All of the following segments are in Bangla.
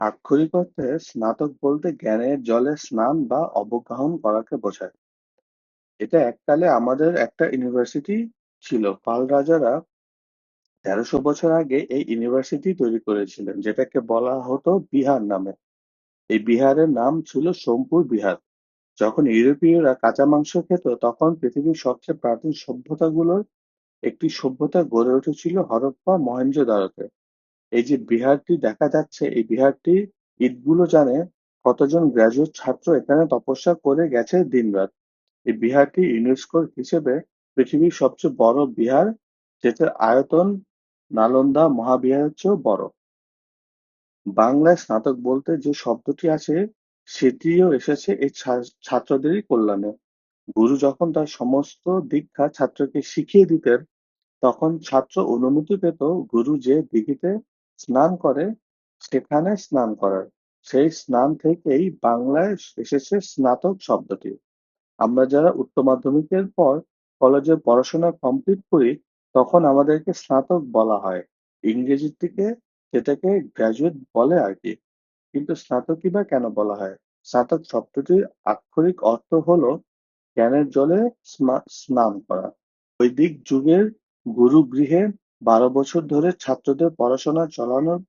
আক্ষরিক অর্থে স্নাতক বলতে জ্ঞানের জলে স্নান বা অবগাহন করাকে বোঝায়। এটা এককালে আমাদের একটা ইউনিভার্সিটি ছিল। পাল রাজারা ১৩০০ বছর আগে এই ইউনিভার্সিটি তৈরি করেছিলেন, যেটাকে বলা হতো বিহার নামে। এই বিহারের নাম ছিল সোমপুর বিহার। যখন ইউরোপীয়রা কাঁচা মাংস খেত, তখন পৃথিবীর সবচেয়ে প্রাচীন সভ্যতাগুলোর একটি সভ্যতা গড়ে উঠেছিল হরপ্পা মহেঞ্জোদারোতে। এই যে বিহারটি দেখা যাচ্ছে, এই বিহারটির ইটগুলো জানে কতজন গ্রাজুয়েট ছাত্র এখানে তপস্যা করে গেছে দিনরাত। এই বিহারটি ইউনেস্কোর হিসেবে পৃথিবীর সবচেয়ে বড় বিহার, যেটার আয়তন নালন্দা মহাবিহারের চেয়েও বড়। বাংলায় স্নাতক বলতে যে শব্দটি আছে, সেটিও এসেছে এই ছাত্রদেরই কল্যাণে। গুরু যখন তার সমস্ত দীক্ষা ছাত্রকে শিখিয়ে দিতেন, তখন ছাত্র অনুমতি পেত গুরু যে দিঘিতে স্নান করে সেখানে স্নান করার। সেই স্নান থেকেই বাংলায় এসেছে স্নাতক শব্দটি। আমরা যারা উচ্চ মাধ্যমিকের পর কলেজে পড়াশোনা কমপ্লিট করি, তখন আমাদেরকে স্নাতক বলা হয়। ইংরেজির দিকে যেটাকে গ্রাজুয়েট বলে আর কি। কিন্তু স্নাতকই বা কেন বলা হয়? স্নাতক শব্দটির আক্ষরিক অর্থ হলো জ্ঞানের জলে স্নান করা। বৈদিক যুগের গুরুগৃহে ১২ বছর ধরে ছাত্রদের পড়াশোনা চালানোর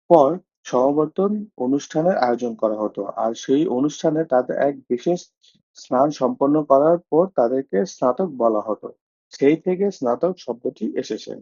পর সমাবর্তন অনুষ্ঠানের আয়োজন করা হতো, আর সেই অনুষ্ঠানে তাদের এক বিশেষ স্নান সম্পন্ন করার পর তাদেরকে স্নাতক বলা হতো। সেই থেকে স্নাতক শব্দটি এসেছে।